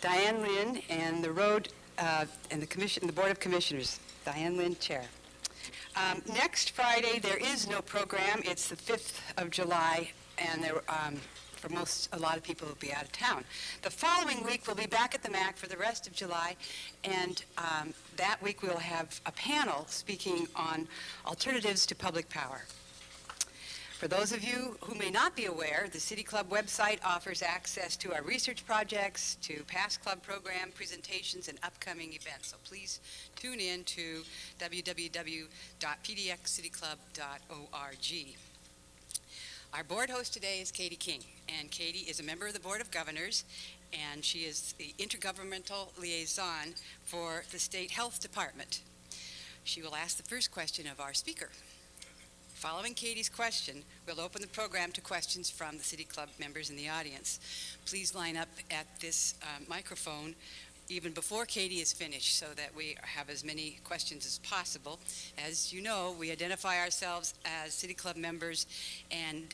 Diane Linn and the road and the Board of Commissioners. Diane Linn, Chair. Next Friday, there is no program. It's the 5th of July, and a lot of people will be out of town. The following week, we'll be back at the MAC for the rest of July, and that week we'll have a panel speaking on alternatives to public power. For those of you who may not be aware, the City Club website offers access to our research projects, to past club program presentations, and upcoming events. So please tune in to www.pdxcityclub.org. Our board host today is Katie King, and Katie is a member of the Board of Governors, and she is the intergovernmental liaison for the State Health Department. She will ask the first question of our speaker. Following Katie's question, we'll open the program to questions from the City Club members in the audience. Please line up at this microphone even before Katie is finished so that we have as many questions as possible. As you know, we identify ourselves as City Club members, and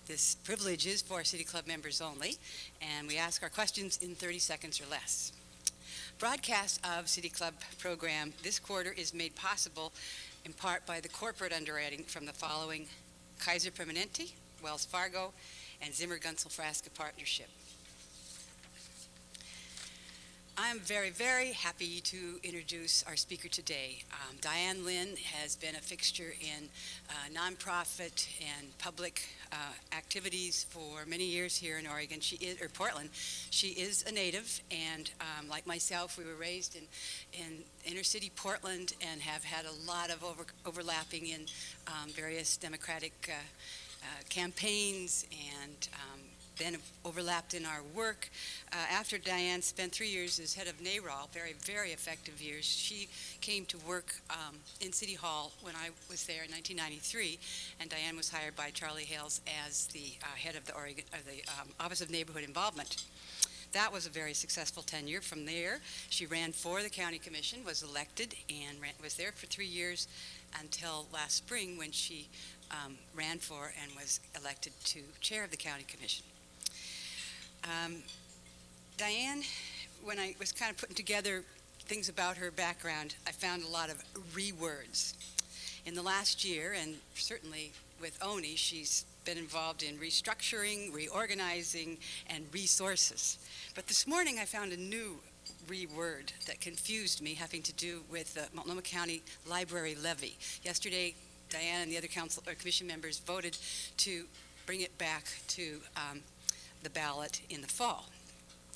this privilege is for City Club members only, and we ask our questions in 30 seconds or less. Broadcast of City Club program this quarter is made possible in part by the corporate underwriting from the following: Kaiser Permanente, Wells Fargo, and Zimmer Gunsel Frasca Partnership. I'm very, very happy to introduce our speaker today. Diane Linn has been a fixture in nonprofit and public activities for many years here in Oregon. Portland. She is a native, and like myself, we were raised in inner city Portland and have had a lot of overlapping in various Democratic campaigns, and then overlapped in our work. After Diane spent 3 years as head of NARAL, very, very effective years, she came to work in City Hall when I was there in 1993, and Diane was hired by Charlie Hales as the head of the Office of Neighborhood Involvement. That was a very successful tenure. From there, she ran for the County Commission, was elected, and was there for 3 years until last spring when she ran for and was elected to chair of the County Commission. Diane, when I was kind of putting together things about her background, I found a lot of re-words. In the last year, and certainly with ONI, she's been involved in restructuring, reorganizing, and resources. But this morning I found a new re-word that confused me, having to do with the Multnomah County Library Levy. Yesterday, Diane and the other commission members voted to bring it back to the ballot in the fall.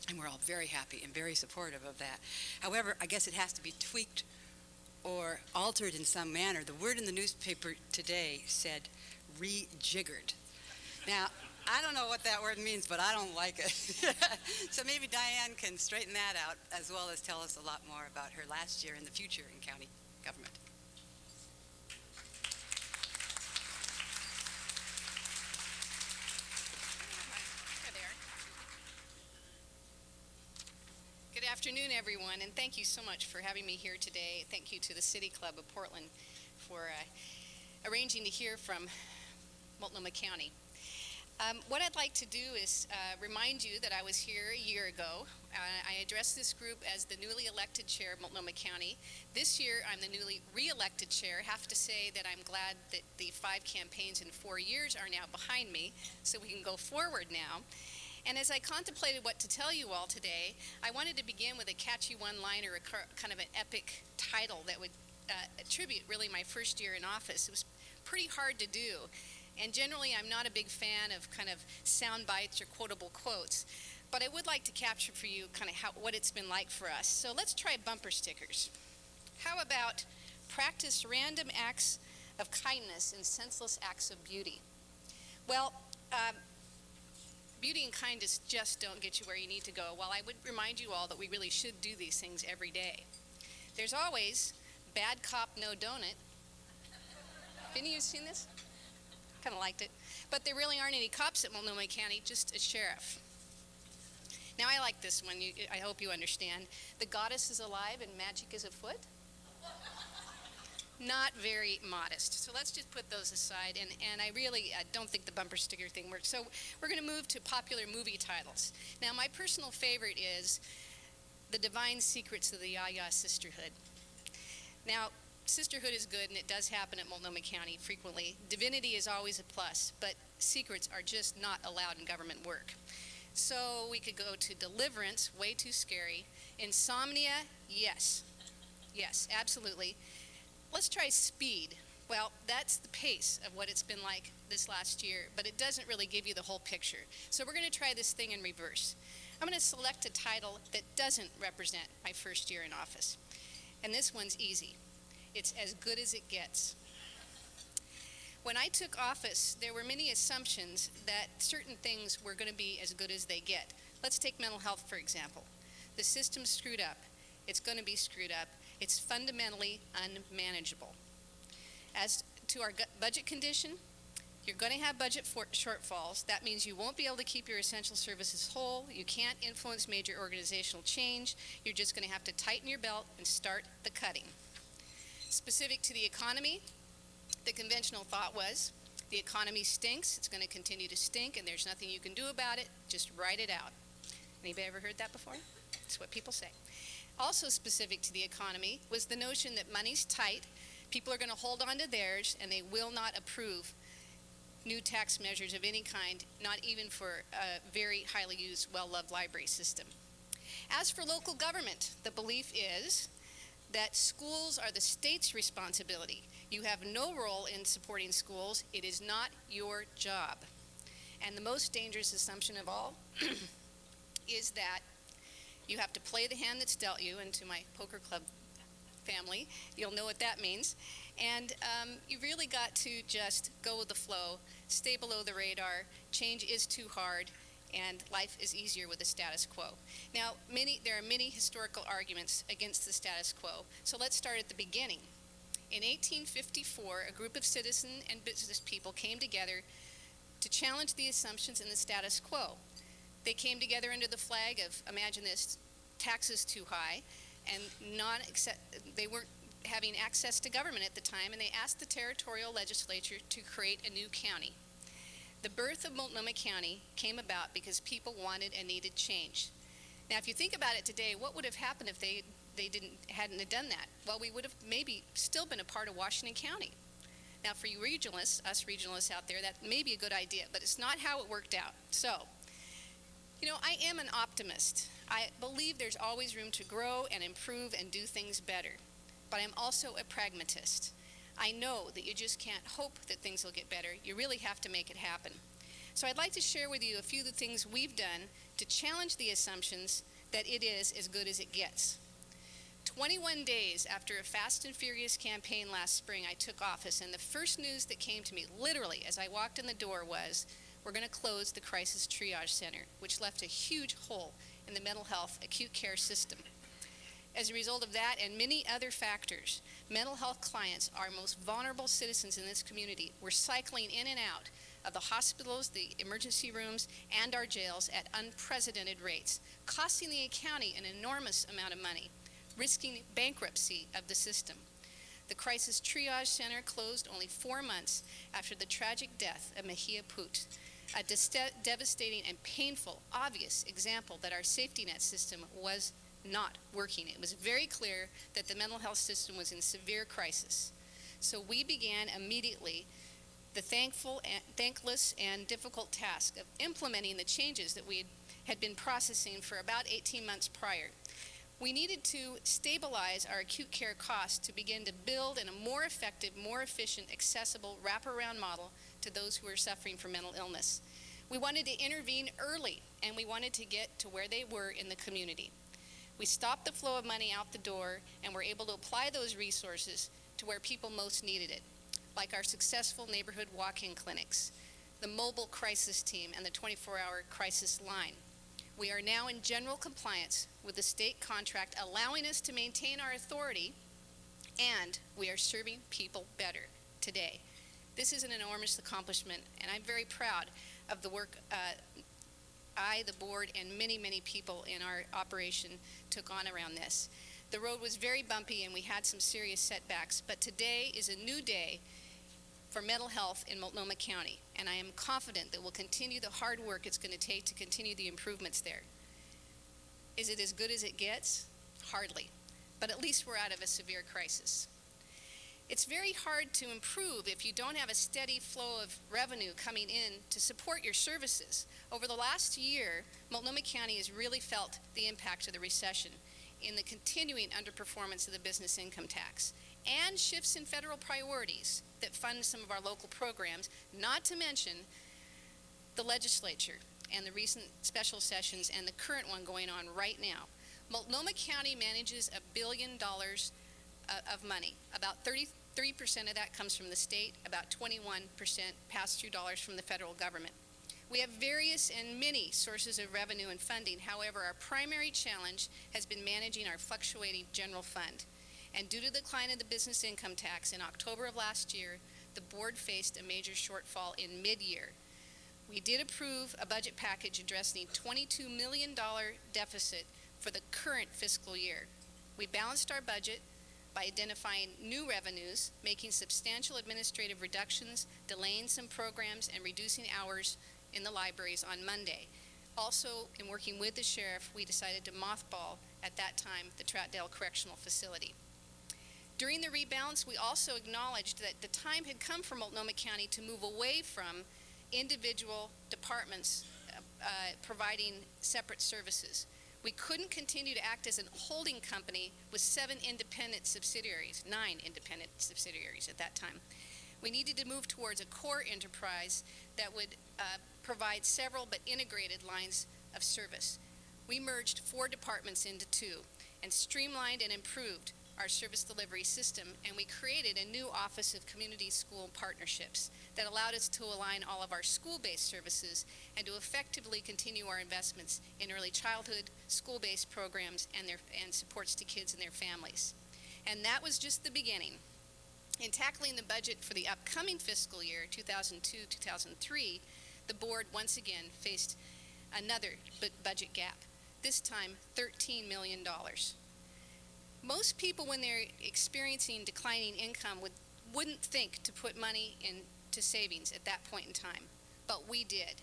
And we're all very happy and very supportive of that. However, I guess it has to be tweaked or altered in some manner. The word in the newspaper today said rejiggered. Now, I don't know what that word means, but I don't like it. So maybe Diane can straighten that out, as well as tell us a lot more about her last year and the future in county government. Good afternoon, everyone, and thank you so much for having me here today. Thank you to the City Club of Portland for arranging to hear from Multnomah County. What I'd like to do is remind you that I was here a year ago. I addressed this group as the newly elected chair of Multnomah County. This year, I'm the newly re-elected chair. I have to say that I'm glad that the 5 campaigns in 4 years are now behind me, so we can go forward now. And as I contemplated what to tell you all today, I wanted to begin with a catchy one-liner, kind of an epic title that would attribute really my first year in office. It was pretty hard to do. And generally, I'm not a big fan of kind of sound bites or quotable quotes, but I would like to capture for you kind of what it's been like for us. So let's try bumper stickers. How about practice random acts of kindness and senseless acts of beauty? Well, beauty and kindness just don't get you where you need to go. While I would remind you all that we really should do these things every day. There's always bad cop, no donut. Have any of you seen this? Kind of liked it. But there really aren't any cops at Multnomah County, just a sheriff. Now I like this one. I hope you understand. The goddess is alive and magic is afoot. not very modest. So let's just put those aside, and I really don't think the bumper sticker thing works. So we're going to move to popular movie titles. Now, my personal favorite is The Divine Secrets of the Yaya Sisterhood. Now, sisterhood is good, and it does happen at Multnomah County frequently. Divinity is always a plus, but secrets are just not allowed in government work. So we could go to deliverance, way too scary. Insomnia, yes. Yes, absolutely. Let's try speed. Well, that's the pace of what it's been like this last year, but it doesn't really give you the whole picture. So we're going to try this thing in reverse. I'm going to select a title that doesn't represent my first year in office. And this one's easy. It's As Good as It Gets. When I took office, there were many assumptions that certain things were going to be as good as they get. Let's take mental health, for example. The system's screwed up. It's going to be screwed up. It's fundamentally unmanageable. As to our budget condition, you're going to have budget shortfalls. That means you won't be able to keep your essential services whole. You can't influence major organizational change. You're just going to have to tighten your belt and start the cutting. Specific to the economy, the conventional thought was, the economy stinks, it's going to continue to stink, and there's nothing you can do about it, just write it out. Anybody ever heard that before? That's what people say. Also specific to the economy was the notion that money's tight, people are going to hold on to theirs, and they will not approve new tax measures of any kind, not even for a very highly used, well-loved library system. As for local government, the belief is that schools are the state's responsibility. You have no role in supporting schools. It is not your job. And the most dangerous assumption of all is that you have to play the hand that's dealt you, and to my poker club family, you'll know what that means. And you really got to just go with the flow, stay below the radar. Change is too hard, and life is easier with the status quo. Now, there are many historical arguments against the status quo. So let's start at the beginning. In 1854, a group of citizen and business people came together to challenge the assumptions in the status quo. They came together under the flag of, imagine this, taxes too high, and they weren't having access to government at the time, and they asked the territorial legislature to create a new county. The birth of Multnomah County came about because people wanted and needed change. Now, if you think about it today, what would have happened if they hadn't have done that? Well, we would have maybe still been a part of Washington County. Now, for you regionalists, us regionalists out there, that may be a good idea, but it's not how it worked out. So, I am an optimist. I believe there's always room to grow and improve and do things better. But I'm also a pragmatist. I know that you just can't hope that things will get better. You really have to make it happen. So I'd like to share with you a few of the things we've done to challenge the assumptions that it is as good as it gets. 21 days after a fast and furious campaign last spring, I took office, and the first news that came to me, literally, as I walked in the door was, we're going to close the Crisis Triage Center, which left a huge hole in the mental health acute care system. As a result of that and many other factors, mental health clients, our most vulnerable citizens in this community, were cycling in and out of the hospitals, the emergency rooms, and our jails at unprecedented rates, costing the county an enormous amount of money, risking bankruptcy of the system. The Crisis Triage Center closed only 4 months after the tragic death of Mejia Put, a devastating and painful, obvious example that our safety net system was not working. It was very clear that the mental health system was in severe crisis. So we began immediately the thankless and difficult task of implementing the changes that we had been processing for about 18 months prior. We needed to stabilize our acute care costs to begin to build in a more effective, more efficient, accessible wraparound model to those who are suffering from mental illness. We wanted to intervene early, and we wanted to get to where they were in the community. We stopped the flow of money out the door and were able to apply those resources to where people most needed it, like our successful neighborhood walk-in clinics, the mobile crisis team, and the 24-hour crisis line. We are now in general compliance with the state contract, allowing us to maintain our authority, and we are serving people better today. This is an enormous accomplishment, and I'm very proud of the work I, the board, and many, many people in our operation took on around this. The road was very bumpy and we had some serious setbacks, but today is a new day for mental health in Multnomah County, and I am confident that we'll continue the hard work it's going to take to continue the improvements there. Is it as good as it gets? Hardly, but at least we're out of a severe crisis. It's very hard to improve if you don't have a steady flow of revenue coming in to support your services. Over the last year, Multnomah County has really felt the impact of the recession in the continuing underperformance of the business income tax and shifts in federal priorities that fund some of our local programs, not to mention the legislature and the recent special sessions and the current one going on right now. Multnomah County manages $1 billion of money. About 33% of that comes from the state, about 21% pass-through dollars from the federal government. We have various and many sources of revenue and funding. However, our primary challenge has been managing our fluctuating general fund. And due to the decline of the business income tax in October of last year, the board faced a major shortfall in mid-year. We did approve a budget package addressing a $22 million deficit for the current fiscal year. We balanced our budget by identifying new revenues, making substantial administrative reductions, delaying some programs, and reducing hours in the libraries on Monday. Also, in working with the sheriff, we decided to mothball, at that time, the Troutdale Correctional Facility. During the rebalance, we also acknowledged that the time had come for Multnomah County to move away from individual departments providing separate services. We couldn't continue to act as a holding company with 9 independent subsidiaries at that time. We needed to move towards a core enterprise that would provide several but integrated lines of service. We merged 4 departments into 2 and streamlined and improved our service delivery system, and we created a new Office of Community School Partnerships that allowed us to align all of our school-based services and to effectively continue our investments in early childhood, school-based programs, and supports to kids and their families. And that was just the beginning. In tackling the budget for the upcoming fiscal year, 2002-2003, the board once again faced another budget gap, this time $13 million. Most people, when they're experiencing declining income, wouldn't think to put money into savings at that point in time, but we did.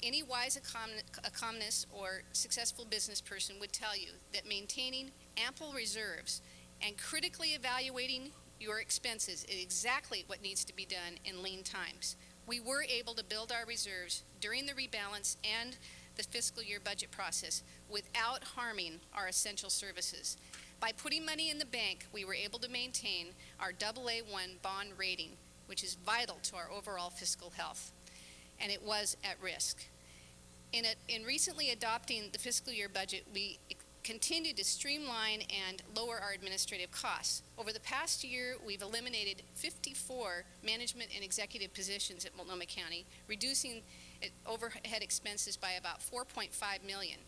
Any wise economist or successful business person would tell you that maintaining ample reserves and critically evaluating your expenses is exactly what needs to be done in lean times. We were able to build our reserves during the rebalance and the fiscal year budget process without harming our essential services. By putting money in the bank, we were able to maintain our AA1 bond rating, which is vital to our overall fiscal health, and it was at risk. In recently adopting the fiscal year budget, we continued to streamline and lower our administrative costs. Over the past year, we've eliminated 54 management and executive positions at Multnomah County, reducing overhead expenses by about $4.5 million.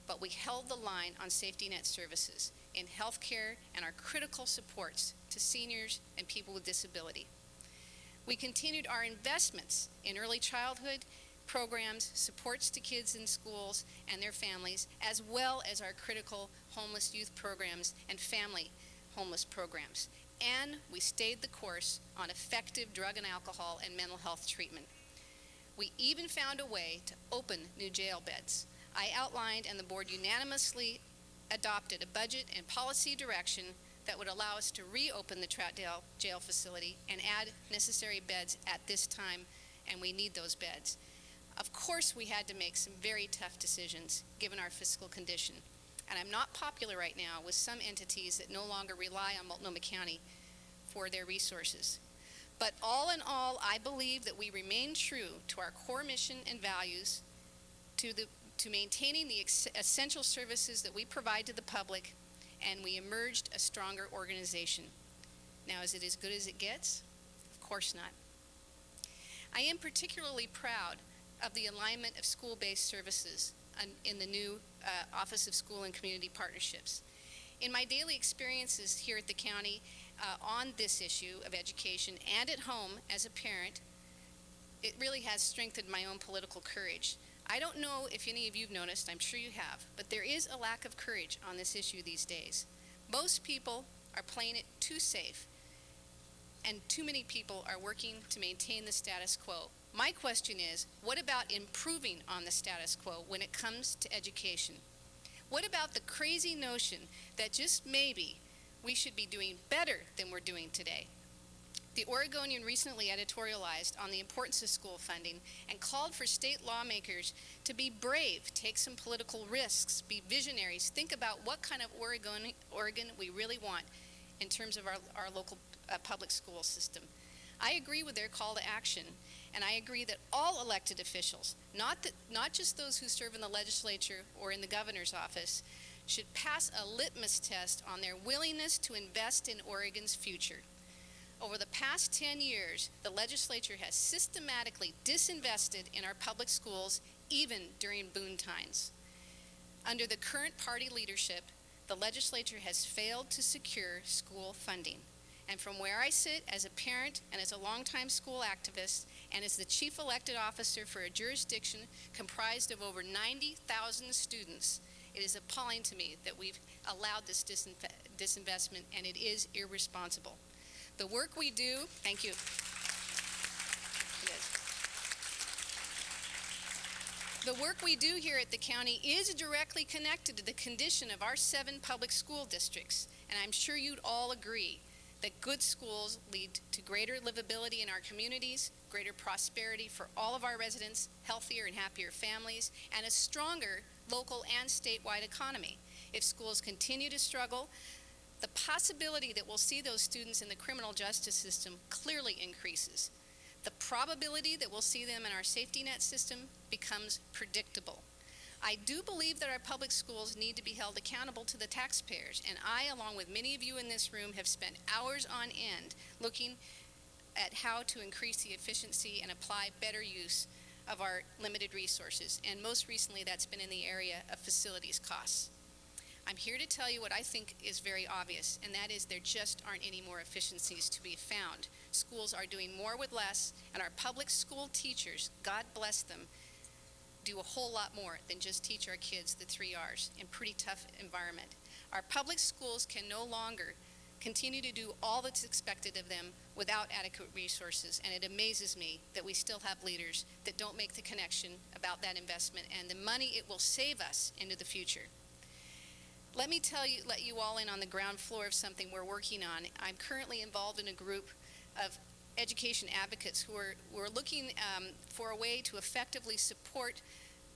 But we held the line on safety net services in healthcare and our critical supports to seniors and people with disability. We continued our investments in early childhood programs, supports to kids in schools and their families, as well as our critical homeless youth programs and family homeless programs. And we stayed the course on effective drug and alcohol and mental health treatment. We even found a way to open new jail beds. I outlined and the board unanimously adopted a budget and policy direction that would allow us to reopen the Troutdale jail facility and add necessary beds at this time, and we need those beds. Of course, we had to make some very tough decisions given our fiscal condition, and I'm not popular right now with some entities that no longer rely on Multnomah County for their resources. But all in all, I believe that we remain true to our core mission and values, to maintaining the essential services that we provide to the public, and we emerged a stronger organization. Now, is it as good as it gets? Of course not. I am particularly proud of the alignment of school-based services in the new Office of School and Community Partnerships. In my daily experiences here at the county on this issue of education and at home as a parent, it really has strengthened my own political courage. I don't know if any of you have noticed, I'm sure you have, but there is a lack of courage on this issue these days. Most people are playing it too safe, and too many people are working to maintain the status quo. My question is, what about improving on the status quo when it comes to education? What about the crazy notion that just maybe we should be doing better than we're doing today? The Oregonian recently editorialized on the importance of school funding and called for state lawmakers to be brave, take some political risks, be visionaries, think about what kind of Oregon we really want in terms of our local public school system. I agree with their call to action, and I agree that all elected officials, not just those who serve in the legislature or in the governor's office, should pass a litmus test on their willingness to invest in Oregon's future. Over the past 10 years, the legislature has systematically disinvested in our public schools, even during boom times. Under the current party leadership, the legislature has failed to secure school funding. And from where I sit as a parent and as a longtime school activist and as the chief elected officer for a jurisdiction comprised of over 90,000 students, it is appalling to me that we've allowed this disinvestment, and it is irresponsible. The work we do, thank you. It is. The work we do here at the county is directly connected to the condition of our 7 public school districts, and I'm sure you'd all agree that good schools lead to greater livability in our communities, greater prosperity for all of our residents, healthier and happier families, and a stronger local and statewide economy. If schools continue to struggle, the possibility that we'll see those students in the criminal justice system clearly increases. The probability that we'll see them in our safety net system becomes predictable. I do believe that our public schools need to be held accountable to the taxpayers, and I, along with many of you in this room, have spent hours on end looking at how to increase the efficiency and apply better use of our limited resources, and most recently that's been in the area of facilities costs. I'm here to tell you what I think is very obvious, and that is there just aren't any more efficiencies to be found. Schools are doing more with less, and our public school teachers, God bless them, do a whole lot more than just teach our kids the 3 R's in pretty tough environment. Our public schools can no longer continue to do all that's expected of them without adequate resources, and it amazes me that we still have leaders that don't make the connection about that investment and the money it will save us into the future. Let you all in on the ground floor of something we're working on. I'm currently involved in a group of education advocates who are looking for a way to effectively support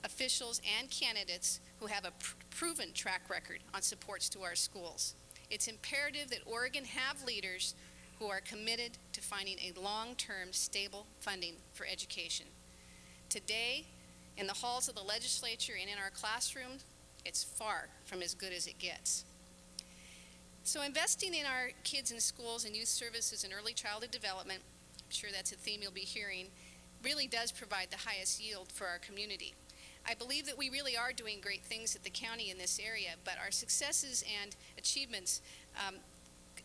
officials and candidates who have a proven track record on supports to our schools. It's imperative that Oregon have leaders who are committed to finding a long-term, stable funding for education. Today, in the halls of the legislature and in our classrooms, it's far from as good as it gets. So investing in our kids in schools and youth services and early childhood development, I'm sure that's a theme you'll be hearing, really does provide the highest yield for our community. I believe that we really are doing great things at the county in this area, but our successes and achievements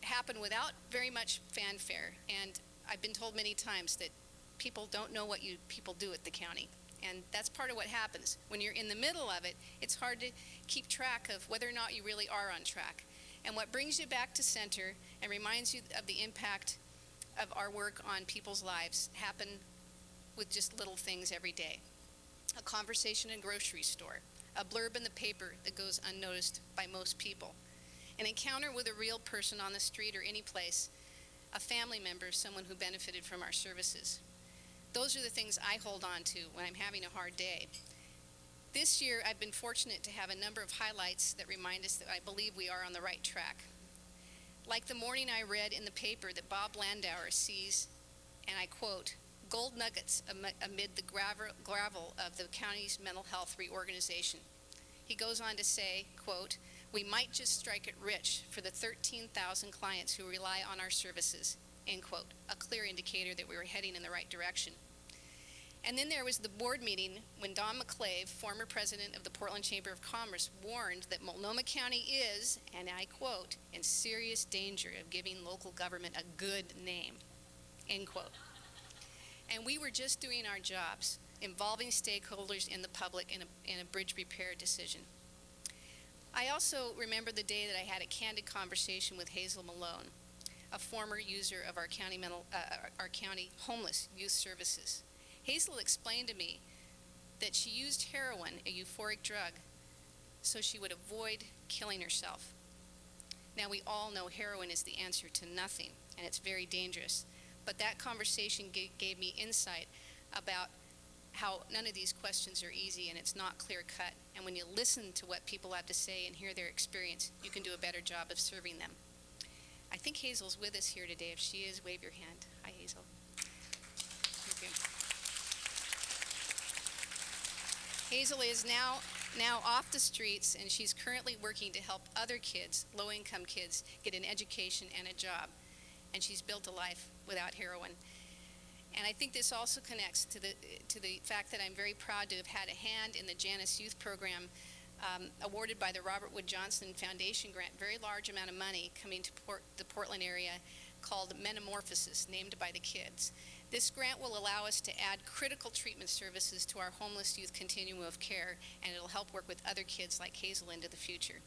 happen without very much fanfare. And I've been told many times that people don't know what you people do at the county. And that's part of what happens. When you're in the middle of it, it's hard to keep track of whether or not you really are on track. And what brings you back to center and reminds you of the impact of our work on people's lives happen with just little things every day. A conversation in a grocery store, a blurb in the paper that goes unnoticed by most people, an encounter with a real person on the street or any place, a family member, someone who benefited from our services. Those are the things I hold on to when I'm having a hard day. This year, I've been fortunate to have a number of highlights that remind us that I believe we are on the right track. Like the morning I read in the paper that Bob Landauer sees, and I quote, gold nuggets amid the gravel of the county's mental health reorganization. He goes on to say, quote, we might just strike it rich for the 13,000 clients who rely on our services, end quote, a clear indicator that we were heading in the right direction. And then there was the board meeting when Don McClave, former president of the Portland Chamber of Commerce, warned that Multnomah County is, and I quote, in serious danger of giving local government a good name, end quote. And we were just doing our jobs, involving stakeholders in the public in a bridge repair decision. I also remember the day that I had a candid conversation with Hazel Malone, a former user of our county homeless youth services. Hazel explained to me that she used heroin, a euphoric drug, so she would avoid killing herself. Now, we all know heroin is the answer to nothing, and it's very dangerous. But that conversation gave me insight about how none of these questions are easy, and it's not clear-cut. And when you listen to what people have to say and hear their experience, you can do a better job of serving them. I think Hazel's with us here today. If she is, wave your hand. Hi, Hazel. Thank you. Hazel is now off the streets, and she's currently working to help other kids, low-income kids, get an education and a job. And she's built a life without heroin. And I think this also connects to the fact that I'm very proud to have had a hand in the Janus Youth Program awarded by the Robert Wood Johnson Foundation grant, very large amount of money coming to the Portland area, called Metamorphosis, named by the kids. This grant will allow us to add critical treatment services to our homeless youth continuum of care, and it'll help work with other kids like Hazel into the future.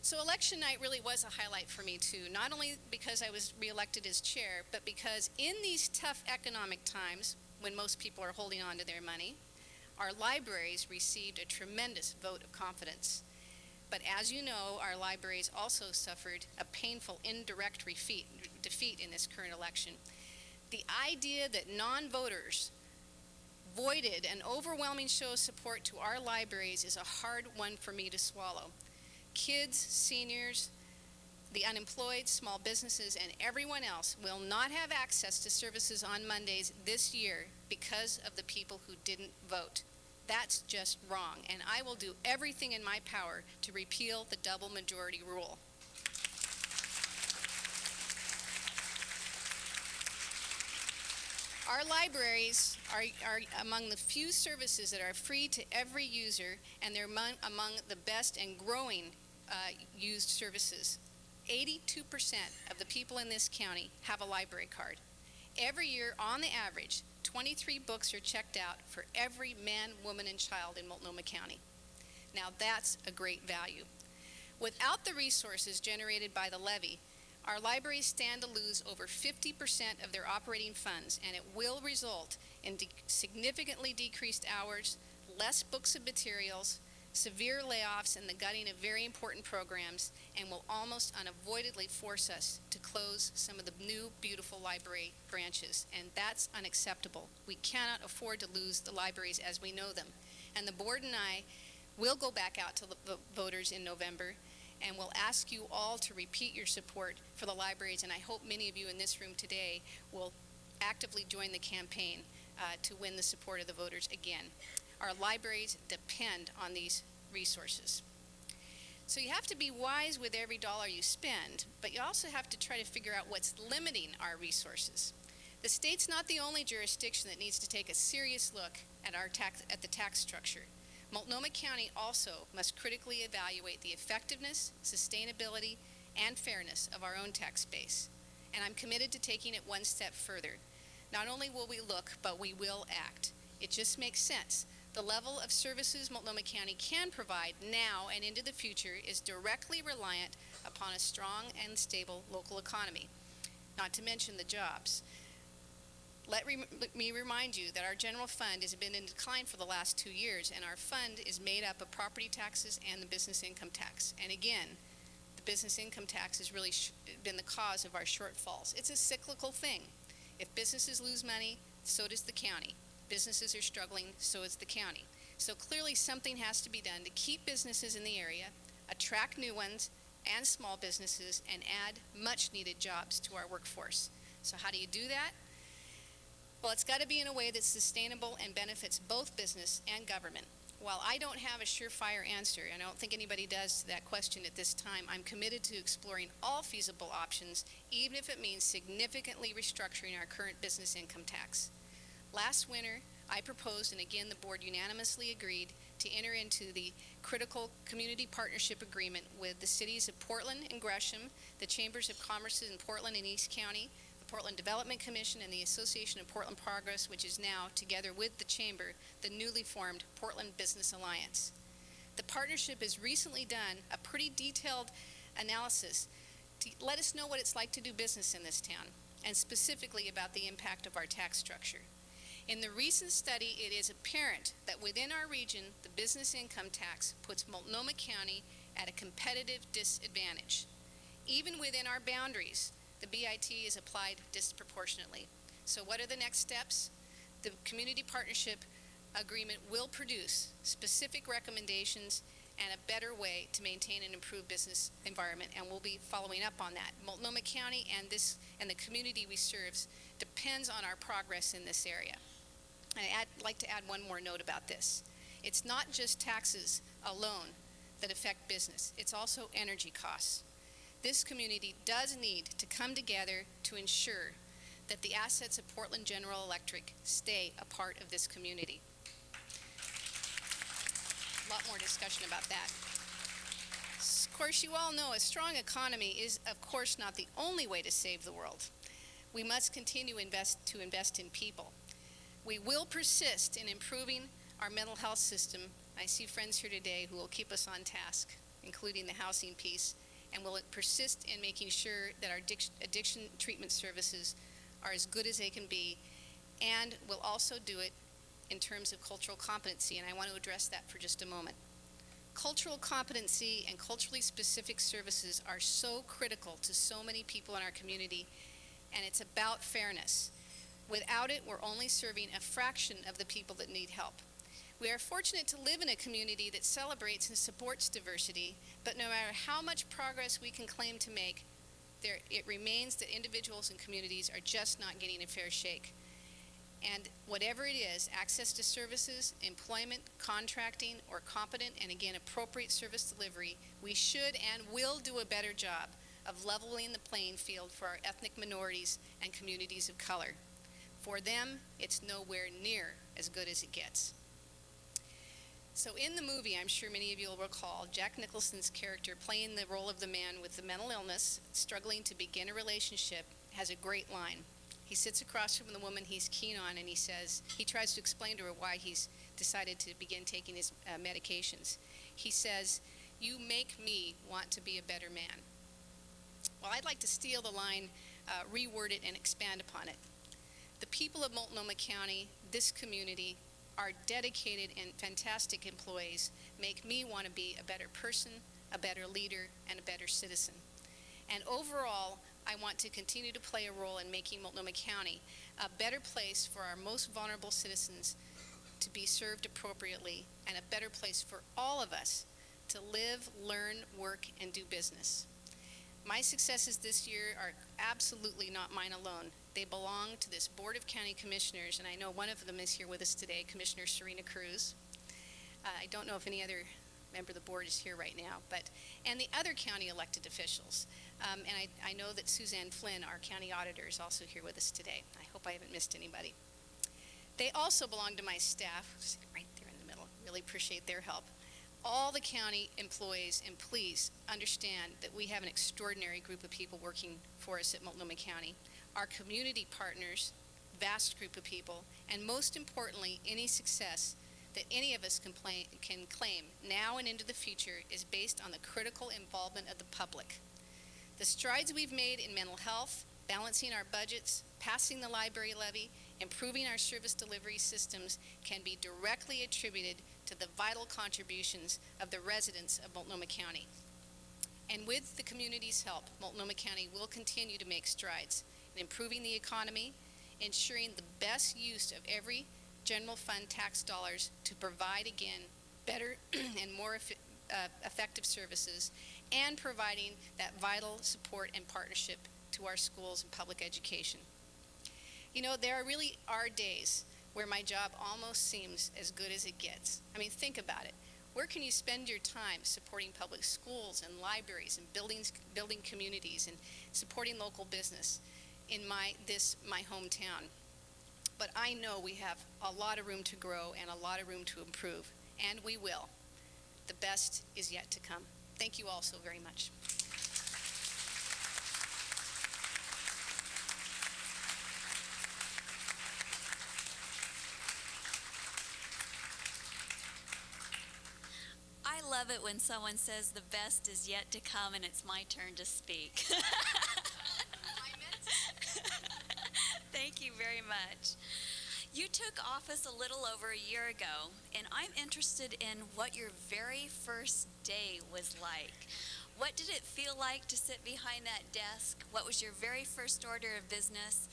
So election night really was a highlight for me too, not only because I was reelected as chair, but because in these tough economic times, when most people are holding on to their money, our libraries received a tremendous vote of confidence. But as you know, our libraries also suffered a painful indirect defeat in this current election. The idea that non-voters voided an overwhelming show of support to our libraries is a hard one for me to swallow. Kids, seniors, the unemployed, small businesses, and everyone else will not have access to services on Mondays this year because of the people who didn't vote. That's just wrong, and I will do everything in my power to repeal the double majority rule. Our libraries are among the few services that are free to every user, and they're among the best and growing used services. 82% of the people in this county have a library card. Every year, on the average, 23 books are checked out for every man, woman, and child in Multnomah County. Now, that's a great value. Without the resources generated by the levy, our libraries stand to lose over 50% of their operating funds, and it will result in significantly decreased hours, less books and materials, severe layoffs, and the gutting of very important programs, and will almost unavoidably force us to close some of the new, beautiful library branches, and that's unacceptable. We cannot afford to lose the libraries as we know them, and the board and I will go back out to the voters in November, and we'll ask you all to repeat your support for the libraries, and I hope many of you in this room today will actively join the campaign to win the support of the voters again. Our libraries depend on these resources. So you have to be wise with every dollar you spend, but you also have to try to figure out what's limiting our resources. The state's not the only jurisdiction that needs to take a serious look at the tax structure. Multnomah County also must critically evaluate the effectiveness, sustainability, and fairness of our own tax base. And I'm committed to taking it one step further. Not only will we look, but we will act. It just makes sense. The level of services Multnomah County can provide now and into the future is directly reliant upon a strong and stable local economy, not to mention the jobs. Let me remind you that our general fund has been in decline for the last 2 years, and our fund is made up of property taxes and the business income tax. And again, the business income tax has really been the cause of our shortfalls. It's a cyclical thing. If businesses lose money, so does the county. Businesses are struggling, so is the county. So clearly something has to be done to keep businesses in the area, attract new ones and small businesses, and add much needed jobs to our workforce. So how do you do that? Well, it's got to be in a way that's sustainable and benefits both business and government. While I don't have a surefire answer, and I don't think anybody does to that question at this time, I'm committed to exploring all feasible options, even if it means significantly restructuring our current business income tax. Last winter, I proposed, and again the board unanimously agreed, to enter into the critical community partnership agreement with the cities of Portland and Gresham, the Chambers of Commerce in Portland and East County, the Portland Development Commission, and the Association of Portland Progress, which is now, together with the Chamber, the newly formed Portland Business Alliance. The partnership has recently done a pretty detailed analysis to let us know what it's like to do business in this town, and specifically about the impact of our tax structure. In the recent study, it is apparent that within our region, the business income tax puts Multnomah County at a competitive disadvantage. Even within our boundaries, the BIT is applied disproportionately. So what are the next steps? The community partnership agreement will produce specific recommendations and a better way to maintain and improve business environment, and we'll be following up on that. Multnomah County and the community we serve depends on our progress in this area. I'd like to add one more note about this. It's not just taxes alone that affect business, it's also energy costs. This community does need to come together to ensure that the assets of Portland General Electric stay a part of this community. A lot more discussion about that. Of course, you all know a strong economy is, of course, not the only way to save the world. We must continue to invest in people. We will persist in improving our mental health system. I see friends here today who will keep us on task, including the housing piece, and will persist in making sure that our addiction treatment services are as good as they can be, and will also do it in terms of cultural competency, and I want to address that for just a moment. Cultural competency and culturally specific services are so critical to so many people in our community, and it's about fairness. Without it, we're only serving a fraction of the people that need help. We are fortunate to live in a community that celebrates and supports diversity, but no matter how much progress we can claim to make, it remains that individuals and communities are just not getting a fair shake. And whatever it is, access to services, employment, contracting, or competent and again appropriate service delivery, we should and will do a better job of leveling the playing field for our ethnic minorities and communities of color. For them, it's nowhere near as good as it gets. So in the movie, I'm sure many of you will recall, Jack Nicholson's character playing the role of the man with the mental illness, struggling to begin a relationship, has a great line. He sits across from the woman he's keen on, and he tries to explain to her why he's decided to begin taking his medications. He says, "You make me want to be a better man." Well, I'd like to steal the line, reword it, and expand upon it. The people of Multnomah County, this community, our dedicated and fantastic employees make me want to be a better person, a better leader, and a better citizen. And overall, I want to continue to play a role in making Multnomah County a better place for our most vulnerable citizens to be served appropriately, and a better place for all of us to live, learn, work, and do business. My successes this year are absolutely not mine alone. They belong to this Board of County Commissioners, and I know one of them is here with us today, Commissioner Serena Cruz. I don't know if any other member of the board is here right now, and the other county elected officials. And I know that Suzanne Flynn, our county auditor, is also here with us today. I hope I haven't missed anybody. They also belong to my staff, right there in the middle. Really appreciate their help. All the county employees, and please understand that we have an extraordinary group of people working for us at Multnomah County. Our community partners, vast group of people, and most importantly, any success that any of us can claim now and into the future is based on the critical involvement of the public. The strides we've made in mental health, balancing our budgets, passing the library levy, improving our service delivery systems can be directly attributed to the vital contributions of the residents of Multnomah County. And with the community's help, Multnomah County will continue to make strides in improving the economy, ensuring the best use of every general fund tax dollars to provide, again, better and more effective services, and providing that vital support and partnership to our schools and public education. You know, there really are days where my job almost seems as good as it gets. I mean, think about it. Where can you spend your time supporting public schools and libraries and building communities and supporting local business in my hometown? But I know we have a lot of room to grow and a lot of room to improve, and we will. The best is yet to come. Thank you all so very much. I love it when someone says the best is yet to come and it's my turn to speak. Thank you very much. You took office a little over a year ago, and I'm interested in what your very first day was like. What did it feel like to sit behind that desk? What was your very first order of business?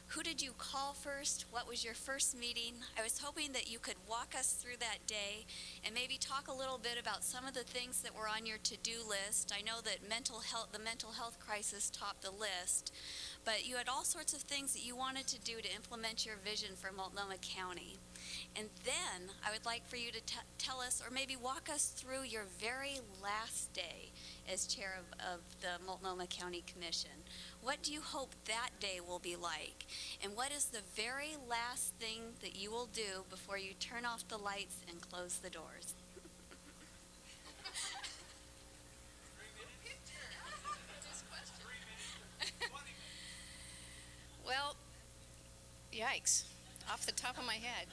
Who did you call first? What was your first meeting? I was hoping that you could walk us through that day and maybe talk a little bit about some of the things that were on your to-do list. I know that the mental health crisis topped the list, but you had all sorts of things that you wanted to do to implement your vision for Multnomah County. And then I would like for you to tell us, or maybe walk us through your very last day as chair of the Multnomah County Commission. What do you hope that day will be like? And what is the very last thing that you will do before you turn off the lights and close the doors? Well, yikes, off the top of my head.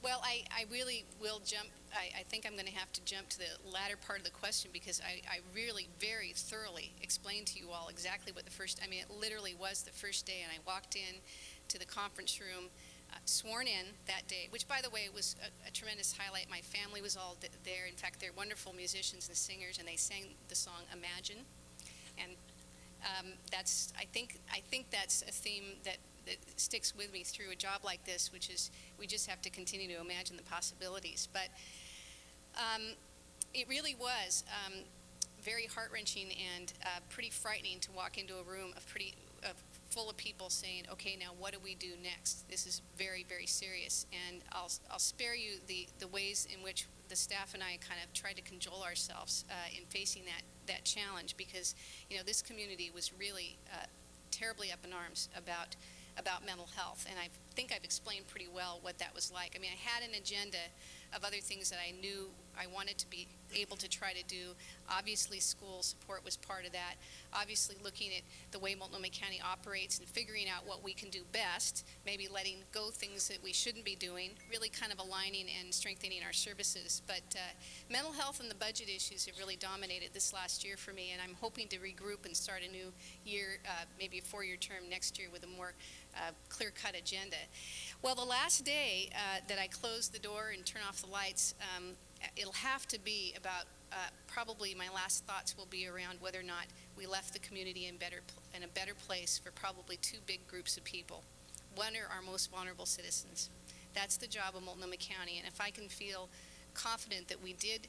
Well, I really will jump. I think I'm going to have to jump to the latter part of the question because I really very thoroughly explained to you all exactly what it literally was the first day, and I walked in to the conference room, sworn in that day, which, by the way, was a tremendous highlight. My family was all there. In fact, they're wonderful musicians and singers, and they sang the song Imagine. And I think that's a theme that sticks with me through a job like this, which is we just have to continue to imagine the possibilities. But it really was very heart-wrenching and pretty frightening to walk into a room full of people saying, okay, now what do we do next? This is very, very serious. And I'll spare you the ways in which the staff and I kind of tried to cajole ourselves in facing that challenge, because this community was really terribly up in arms about mental health, and I think I've explained pretty well what that was like. I had an agenda of other things that I knew I wanted to be able to try to do. Obviously, school support was part of that. Obviously, looking at the way Multnomah County operates and figuring out what we can do best, maybe letting go things that we shouldn't be doing, really kind of aligning and strengthening our services. But mental health and the budget issues have really dominated this last year for me, and I'm hoping to regroup and start a new year, maybe a 4-year term next year with a more clear-cut agenda. Well, the last day that I close the door and turn off the lights, it'll have to be about, probably my last thoughts will be around whether or not we left the community in a better place for probably 2 big groups of people. One are our most vulnerable citizens. That's the job of Multnomah County, and if I can feel confident that we did,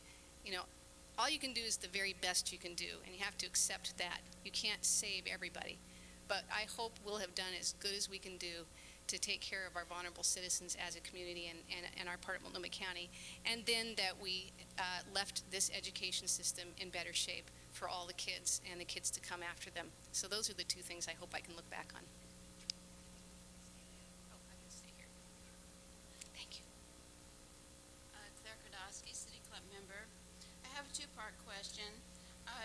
all you can do is the very best you can do, and you have to accept that. You can't save everybody, but I hope we'll have done as good as we can do to take care of our vulnerable citizens as a community and our part of Multnomah County, and then that we left this education system in better shape for all the kids and the kids to come after them. So those are the 2 things I hope I can look back on. Oh, I can stay here. Thank you. Claire Kodowski, City Club member. I have a 2-part question.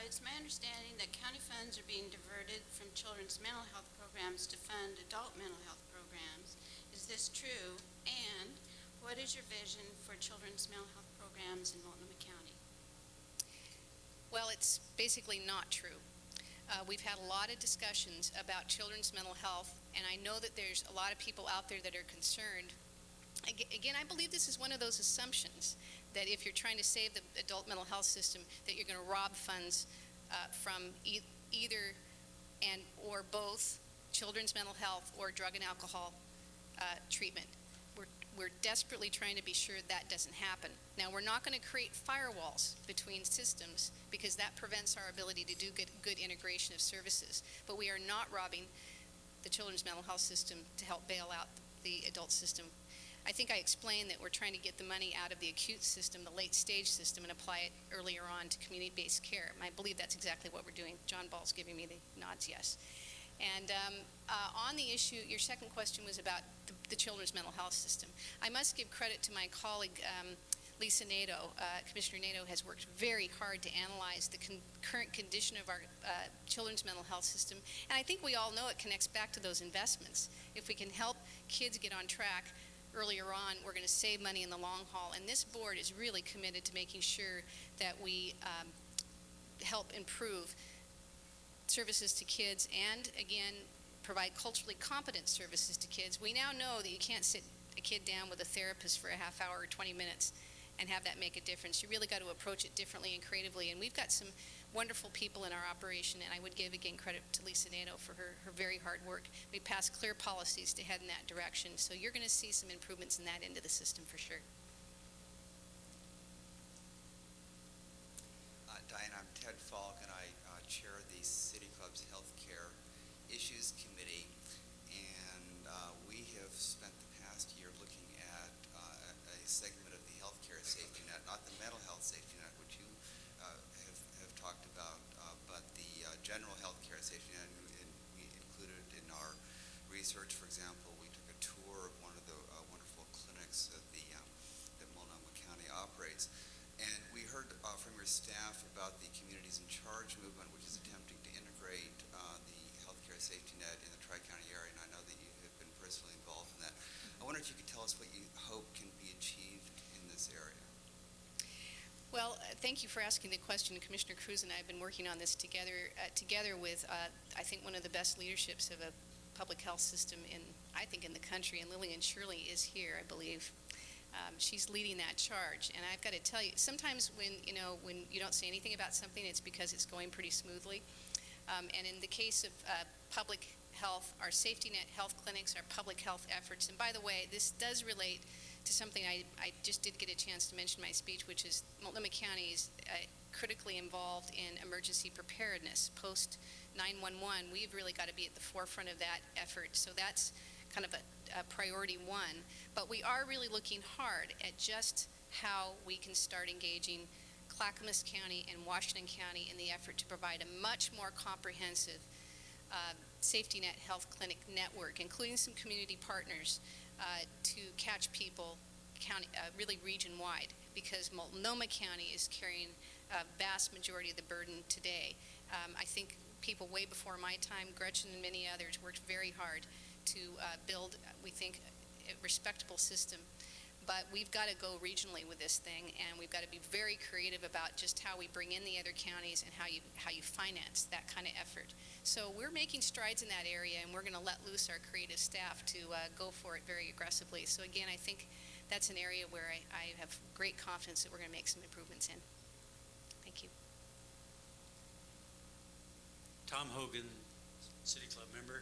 It's my understanding that county funds are being diverted from children's mental health programs to fund adult mental health programs. Is this true? And what is your vision for children's mental health programs in Multnomah County? Well, it's basically not true. We've had a lot of discussions about children's mental health, and I know that there's a lot of people out there that are concerned. Again, I believe this is one of those assumptions that if you're trying to save the adult mental health system, that you're going to rob funds from either and or both children's mental health or drug and alcohol treatment. We're desperately trying to be sure that doesn't happen. Now, we're not going to create firewalls between systems because that prevents our ability to do good integration of services. But we are not robbing the children's mental health system to help bail out the adult system. I think I explained that we're trying to get the money out of the acute system, the late stage system, and apply it earlier on to community-based care. And I believe that's exactly what we're doing. John Ball's giving me the nods, yes. And on the issue, your second question was about the children's mental health system. I must give credit to my colleague, Lisa Nato. Commissioner Nato has worked very hard to analyze the current condition of our children's mental health system. And I think we all know it connects back to those investments. If we can help kids get on track, earlier on, we're going to save money in the long haul, and this board is really committed to making sure that we help improve services to kids and, again, provide culturally competent services to kids. We now know that you can't sit a kid down with a therapist for a half hour or 20 minutes and have that make a difference. You really got to approach it differently and creatively, and we've got some wonderful people in our operation, and I would give, again, credit to Lisa Nato for her very hard work. We passed clear policies to head in that direction, so you're going to see some improvements in that end of the system for sure. Diane, I'm Ted Falk, and I chair the City Club's Healthcare Issues Committee, and we have spent the past year looking at a segment of the healthcare safety net, not the mental health safety net, which you have talked about, but the general healthcare safety net. And we included in our research, for example, we took a tour of one of the wonderful clinics that Multnomah County operates. And we heard from your staff about the Communities in Charge movement, which is attempting to integrate the healthcare safety net in the Tri-County area, and I know that you have been personally involved in that. I wonder if you could tell us what you hope can be achieved in this area. Well, thank you for asking the question. Commissioner Cruz and I have been working on this together with, I think, one of the best leaderships of a public health system in the country, and Lillian Shirley is here, I believe. She's leading that charge, and I've got to tell you, sometimes when you don't say anything about something, it's because it's going pretty smoothly. And in the case of public health, our safety net health clinics, our public health efforts, and by the way, this does relate to something I just did get a chance to mention in my speech, which is Multnomah County is critically involved in emergency preparedness. Post 911, we've really got to be at the forefront of that effort, so that's kind of a priority one. But we are really looking hard at just how we can start engaging Clackamas County and Washington County in the effort to provide a much more comprehensive safety net health clinic network, including some community partners to catch people really region-wide, because Multnomah County is carrying a vast majority of the burden today. I think people way before my time, Gretchen and many others, worked very hard to build, we think, a respectable system. But we've got to go regionally with this thing, and we've got to be very creative about just how we bring in the other counties and how you finance that kind of effort. So we're making strides in that area, and we're going to let loose our creative staff to go for it very aggressively. So again, I think that's an area where I have great confidence that we're going to make some improvements in. Thank you. Tom Hogan, City Club member.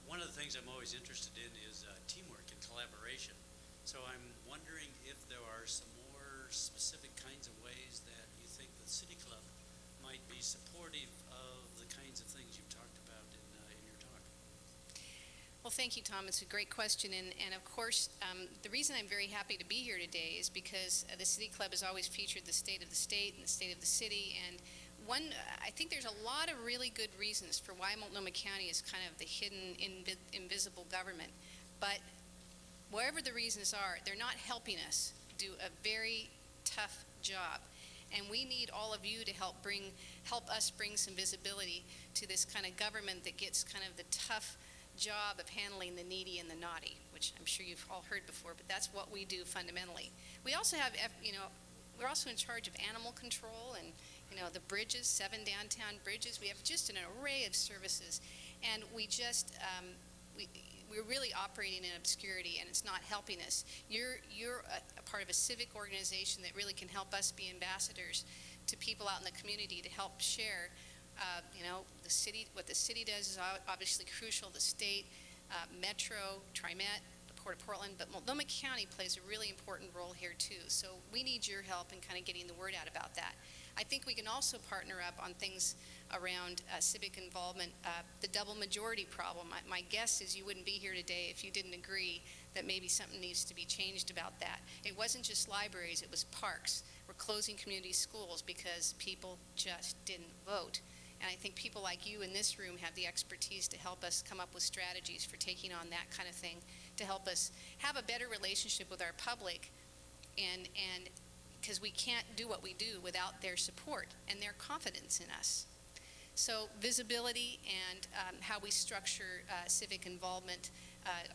One of the things I'm always interested in is teamwork and collaboration. So I'm wondering if there are some more specific kinds of ways that you think the City Club might be supportive of the kinds of things you've talked about in your talk. Well, thank you, Tom. It's a great question. And of course, the reason I'm very happy to be here today is because the City Club has always featured the state of the state and the state of the city. And I think there's a lot of really good reasons for why Multnomah County is kind of the hidden, invisible government. But wherever the reasons are, they're not helping us do a very tough job. And we need all of you to help us bring some visibility to this kind of government that gets kind of the tough job of handling the needy and the naughty, which I'm sure you've all heard before, but that's what we do fundamentally. We also have, we're also in charge of animal control and the bridges, 7 downtown bridges. We have just an array of services, and we're really operating in obscurity, and it's not helping us. You're a part of a civic organization that really can help us be ambassadors to people out in the community to help share. The city. What the city does is obviously crucial. The state, Metro, TriMet, the Port of Portland, but Multnomah County plays a really important role here too. So we need your help in kind of getting the word out about that. I think we can also partner up on things around civic involvement. The double majority problem, my guess is you wouldn't be here today if you didn't agree that maybe something needs to be changed about that. It wasn't just libraries, it was parks. We're closing community schools because people just didn't vote. And I think people like you in this room have the expertise to help us come up with strategies for taking on that kind of thing, to help us have a better relationship with our public, and because we can't do what we do without their support and their confidence in us. So visibility and how we structure civic involvement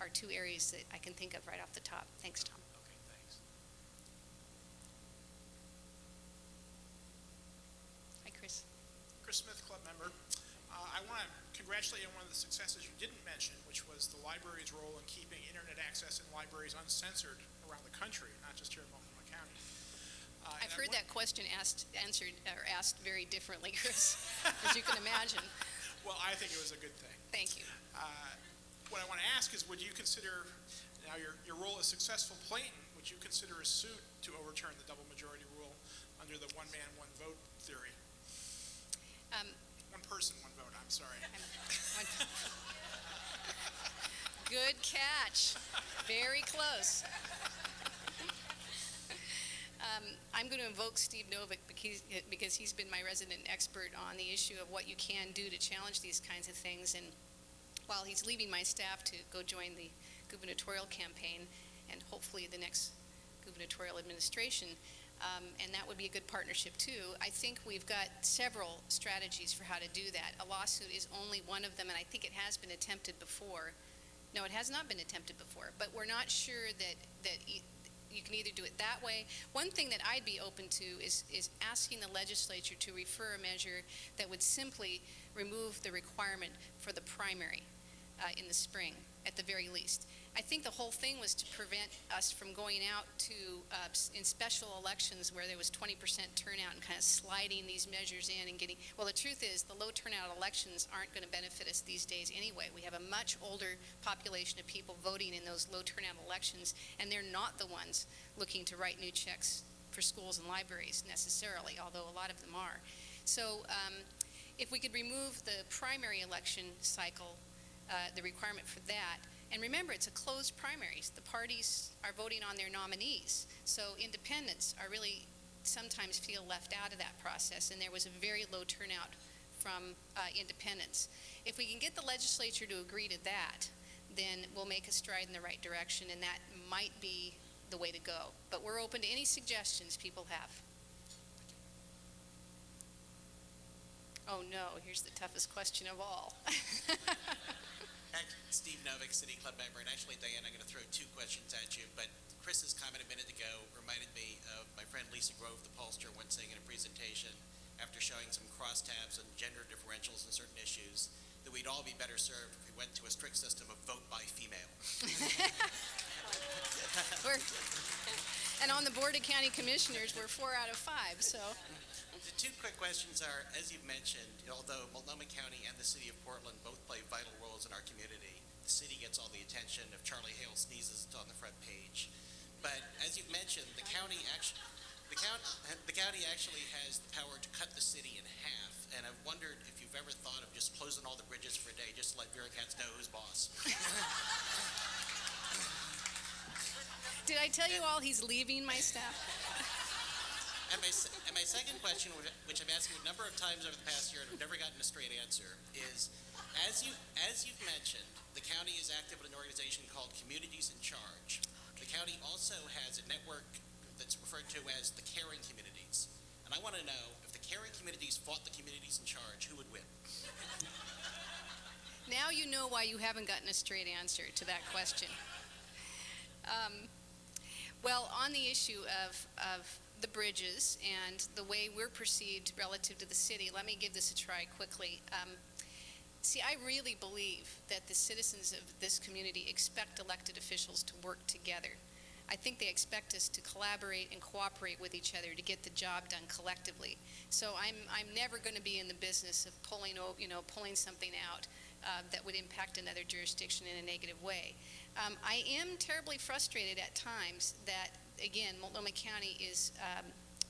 are two areas that I can think of right off the top. Thanks, Tom. Okay, thanks. Hi, Chris. Chris Smith, club member. I want to congratulate you on one of the successes you didn't mention, which was the library's role in keeping internet access in libraries uncensored around the country, not just here in Multnomah County. I've heard that question asked very differently, Chris, as you can imagine. Well, I think it was a good thing. Thank you. What I want to ask is, would you consider, now your role as successful Plainton, would you consider a suit to overturn the double majority rule under the one man, one vote theory? One person, one vote, I'm sorry. Good catch. Very close. I'm going to invoke Steve Novick because he's been my resident expert on the issue of what you can do to challenge these kinds of things. And while he's leaving my staff to go join the gubernatorial campaign and hopefully the next gubernatorial administration, and that would be a good partnership too, I think we've got several strategies for how to do that. A lawsuit is only one of them, and I think it has been attempted before. No, it has not been attempted before, but we're not sure that you can either do it that way. One thing that I'd be open to is asking the legislature to refer a measure that would simply remove the requirement for the primary in the spring, at the very least. I think the whole thing was to prevent us from going out to, in special elections where there was 20% turnout and kind of sliding these measures in and getting, well, the truth is the low turnout elections aren't going to benefit us these days anyway. We have a much older population of people voting in those low turnout elections, and they're not the ones looking to write new checks for schools and libraries necessarily, although a lot of them are. So if we could remove the primary election cycle, the requirement for that, and remember, it's a closed primaries. The parties are voting on their nominees. So independents are really sometimes feel left out of that process, and there was a very low turnout from independents. If we can get the legislature to agree to that, then we'll make a stride in the right direction, and that might be the way to go. But we're open to any suggestions people have. Oh no, here's the toughest question of all. Steve Novick, City Club member, and actually, Diane, I'm going to throw two questions at you, but Chris's comment a minute ago reminded me of my friend Lisa Grove, the pollster, once saying in a presentation, after showing some crosstabs on gender differentials in certain issues, that we'd all be better served if we went to a strict system of vote by female. And on the Board of County Commissioners, we're 4 out of 5, so. The two quick questions are, as you've mentioned, although Multnomah County and the City of Portland both play vital roles in our community, the city gets all the attention. If Charlie Hale sneezes, it's on the front page. But as you've mentioned, the county actually has the power to cut the city in half. And I've wondered if you've ever thought of just closing all the bridges for a day just to let bureaucrats know who's boss. Did I tell you all he's leaving my staff? And my second question, which I've asked you a number of times over the past year and I've never gotten a straight answer, is as you've mentioned, the county is active in an organization called Communities in Charge. The county also has a network that's referred to as the Caring Communities. And I want to know, if the Caring Communities fought the Communities in Charge, who would win? Now you know why you haven't gotten a straight answer to that question. Well, on the issue of the bridges and the way we're perceived relative to the city, let me give this a try quickly. See, I really believe that the citizens of this community expect elected officials to work together. I think they expect us to collaborate and cooperate with each other to get the job done collectively. So I'm never going to be in the business of pulling something out that would impact another jurisdiction in a negative way. I am terribly frustrated at times that, again, Multnomah County is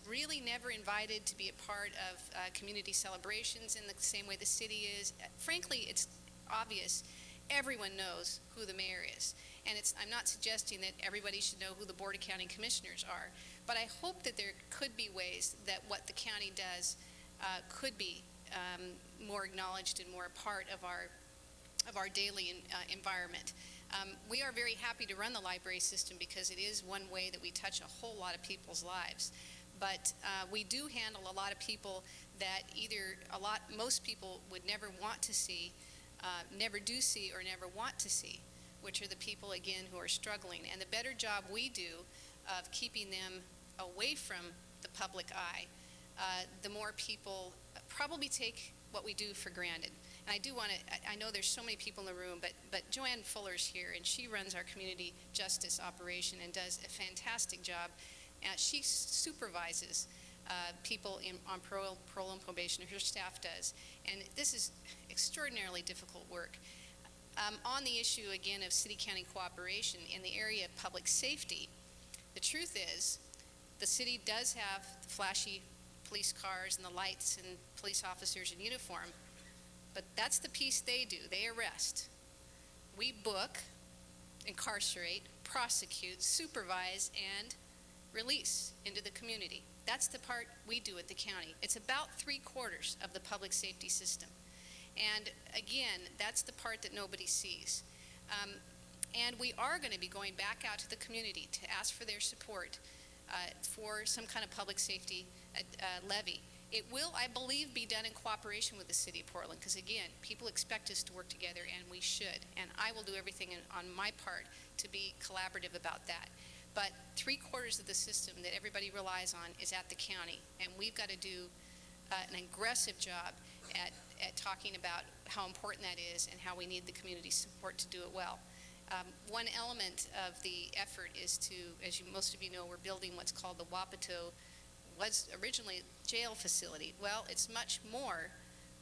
really never invited to be a part of community celebrations in the same way the city is. Frankly, it's obvious. Everyone knows who the mayor is. And I'm not suggesting that everybody should know who the Board of County Commissioners are, but I hope that there could be ways that what the county does could be more acknowledged and more a part of our daily environment. We are very happy to run the library system because it is one way that we touch a whole lot of people's lives. But we do handle a lot of people that most people would never want to see, never do see, or never want to see. which are the people, again, who are struggling. And the better job we do of keeping them away from the public eye, the more people probably take what we do for granted. And I do want to, I know there's so many people in the room, but Joanne Fuller's here, and she runs our community justice operation and does a fantastic job. She supervises people on parole and probation, her staff does. And this is extraordinarily difficult work. On the issue, again, of city-county cooperation in the area of public safety, the truth is the city does have flashy police cars and the lights and police officers in uniform, but that's the piece they do. They arrest. We book, incarcerate, prosecute, supervise, and release into the community. That's the part we do at the county. It's about 3/4 of the public safety system. And again, that's the part that nobody sees. And we are going to be going back out to the community to ask for their support for some kind of public safety levy. It will, I believe, be done in cooperation with the city of Portland, because again, people expect us to work together, and we should. And I will do everything on my part to be collaborative about that. But 3/4 of the system that everybody relies on is at the county, and we've got to do an aggressive job at talking about how important that is and how we need the community support to do it well. One element of the effort is to, as most of you know, we're building what's called the Wapato, was originally jail facility. Well, it's much more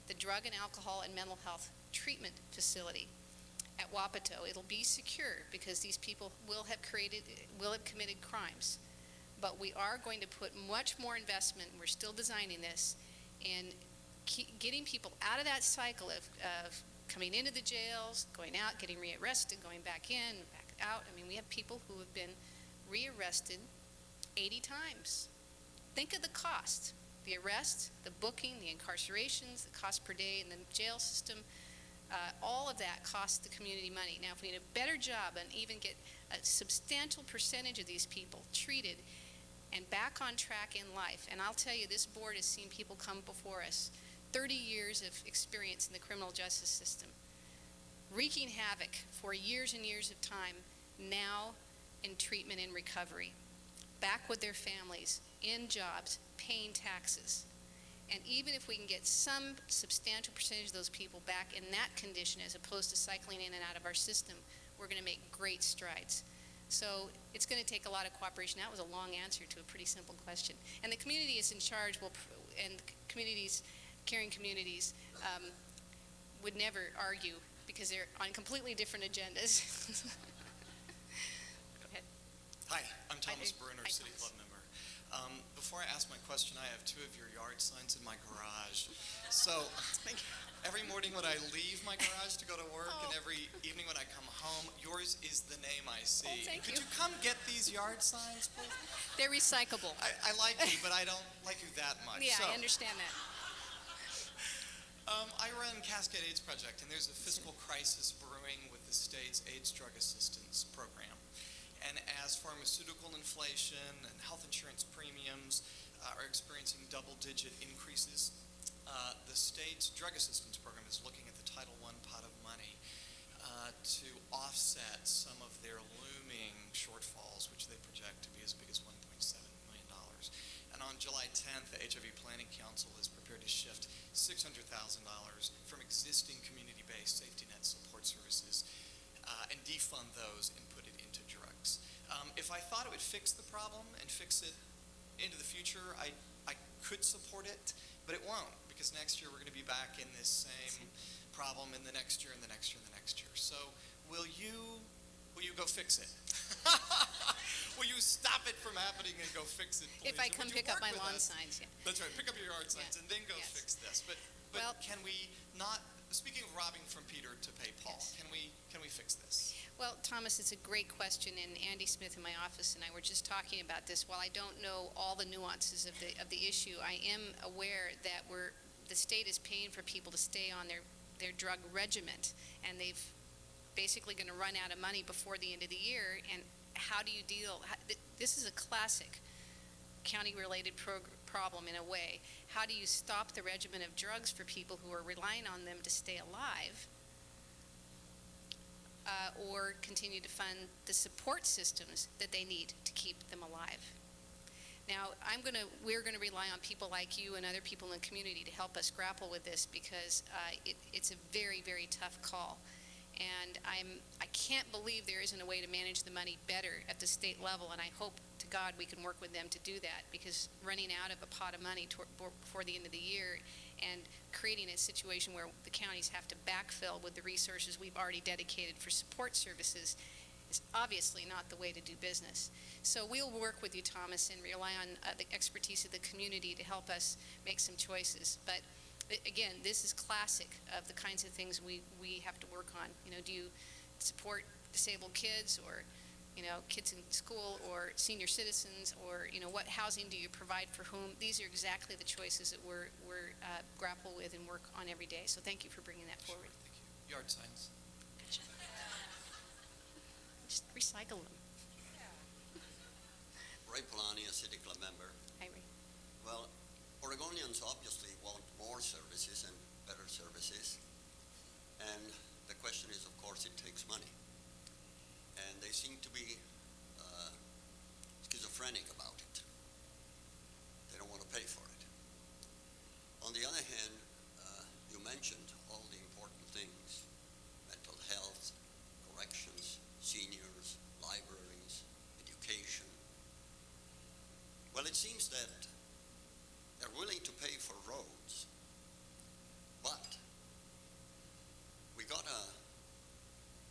the drug and alcohol and mental health treatment facility at Wapato. It'll be secure because these people will have committed crimes. But we are going to put much more investment, we're still designing this, in getting people out of that cycle of coming into the jails, going out, getting rearrested, going back in, back out. I mean, we have people who have been rearrested 80 times. Think of the cost, the arrest, the booking, the incarcerations, the cost per day in the jail system. All of that costs the community money. Now, if we did a better job and even get a substantial percentage of these people treated and back on track in life, and I'll tell you, this board has seen people come before us, 30 years of experience in the criminal justice system, wreaking havoc for years and years of time, now in treatment and recovery, back with their families, in jobs, paying taxes. And even if we can get some substantial percentage of those people back in that condition as opposed to cycling in and out of our system, we're going to make great strides. So it's going to take a lot of cooperation. That was a long answer to a pretty simple question. And the community is in charge, and communities, caring communities, would never argue because they're on completely different agendas. Go ahead. Hi, I'm Thomas Bruner, Hi, City Thomas. Club member. Before I ask my question, I have 2 of your yard signs in my garage. So every morning when I leave my garage to go to work and every evening when I come home, yours is the name I see. Oh, thank Could you. you come get these yard signs, please? They're recyclable. I like you, but I don't like you that much. Yeah, So, I understand that. I run Cascade AIDS Project, and there's a fiscal crisis brewing with the state's AIDS drug assistance program. And as pharmaceutical inflation and health insurance premiums are experiencing double-digit increases, the state's drug assistance program is looking at the Title I pot of money to offset some of their looming shortfalls, which they project to be as big as $1.7 million. And on July 10th, the HIV Planning Council is prepared to shift $600,000 from existing community-based safety net support services and defund those and put it into drugs. If I thought it would fix the problem and fix it into the future, I could support it, but it won't, because next year we're going to be back in this same problem, in the next year, and the next year, and the next year. So will you go fix it? Will you stop it from happening and go fix it, please? If I And come would you pick up work my with lawn us? signs, yeah. That's right. Pick up your yard signs Yeah. and then go Yes. fix this. But Well- can we not? Speaking of robbing from Peter to pay Paul, Yes. can we fix this? Well, Thomas, it's a great question, and Andy Smith in my office and I were just talking about this. While I don't know all the nuances of the issue, I am aware that the state is paying for people to stay on their drug regiment, and they've basically going to run out of money before the end of the year. And how do you deal? This is a classic county-related problem in a way. How do you stop the regimen of drugs for people who are relying on them to stay alive? or continue to fund the support systems that they need to keep them alive. Now, we're going to rely on people like you and other people in the community to help us grapple with this, because it's a very, very tough call. And I can't believe there isn't a way to manage the money better at the state level, and I hope to God we can work with them to do that, because running out of a pot of money before the end of the year and creating a situation where the counties have to backfill with the resources we've already dedicated for support services is obviously not the way to do business. So we'll work with you, Thomas, and rely on the expertise of the community to help us make some choices. But again, this is classic of the kinds of things we have to work on. Do you support disabled kids, or kids in school, or senior citizens, or what housing do you provide for whom? These are exactly the choices that we're grapple with and work on every day. So thank you for bringing that forward. Thank you. Yard signs. Gotcha. Just recycle them. Ray Polani, a City Club member. Hi, Ray. Well, Oregonians obviously want more services and better services. And the question is, of course, it takes money. And they seem to be schizophrenic about it. They don't want to pay for it. On the other hand, you mentioned all the important things: mental health, corrections, seniors, libraries, education. Well, it seems that they're willing to pay for roads, but we got a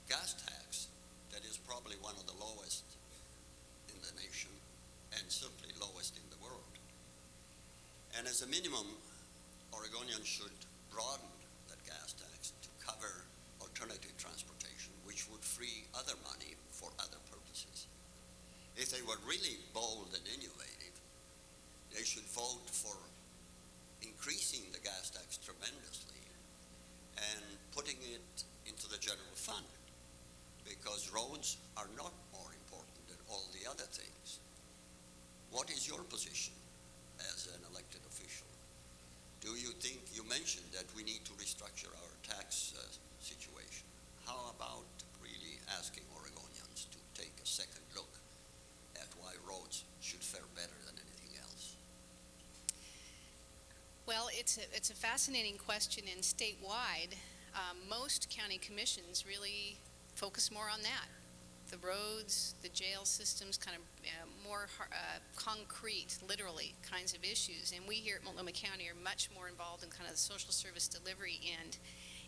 gas tax that is probably one of the lowest in the nation, and certainly lowest in the world. And as a minimum, Oregonians should broaden that gas tax to cover alternative transportation, which would free other money for other purposes. If they were really bold and innovative, they should vote for increasing the gas tax tremendously and putting it into the general fund, because roads are not more important than all the other things. What is your position as an elected official? Do you think, you mentioned that we need to restructure our tax situation. How about really asking Oregonians to take a second look at why roads should fare better than anything else? Well, it's a fascinating question, and statewide, most county commissions really focus more on that. The roads, the jail systems, kind of more concrete, literally, kinds of issues. And we here at Multnomah County are much more involved in kind of the social service delivery end.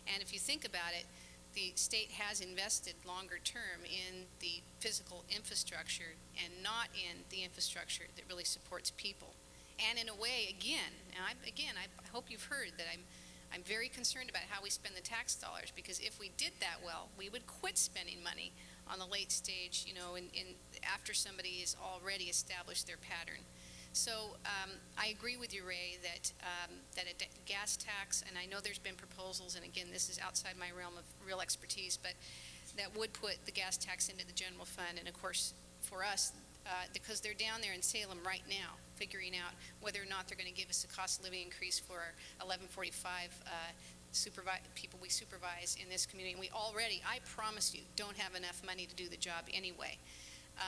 And if you think about it, the state has invested longer term in the physical infrastructure and not in the infrastructure that really supports people. And in a way, again, I hope you've heard that I'm very concerned about how we spend the tax dollars, because if we did that well, we would quit spending money on the late stage, after somebody has already established their pattern. So I agree with you, Ray, that a gas tax, and I know there's been proposals, and again, this is outside my realm of real expertise, but that would put the gas tax into the general fund. And of course, for us, because they're down there in Salem right now, figuring out whether or not they're going to give us a cost of living increase for our 1145 people we supervise in this community. And we already, I promise you, don't have enough money to do the job anyway.